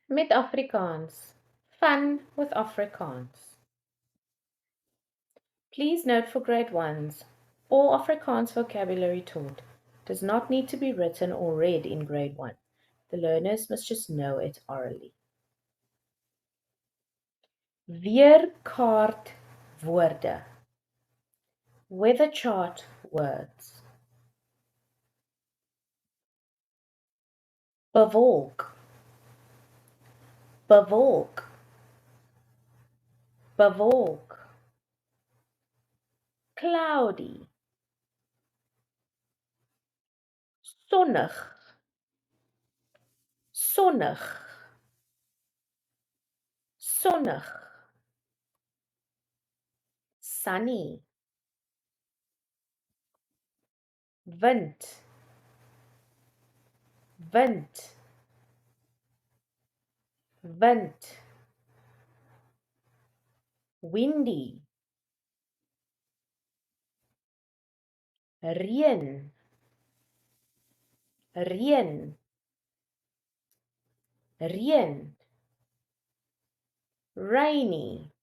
Met Afrikaans. Fun with Afrikaans. Please note for grade 1s, all Afrikaans vocabulary taught does not need to be written or read in grade 1. The learners must just know it orally. Weerkaart woorde. Weather chart words. Bewolk. Bewolk. Bewolk. Cloudy. Sonnig. Sonnig. Sonnig. Sunny. Wind. Wind. Wind. Windy. Reën. Reën. Reën. Rainy.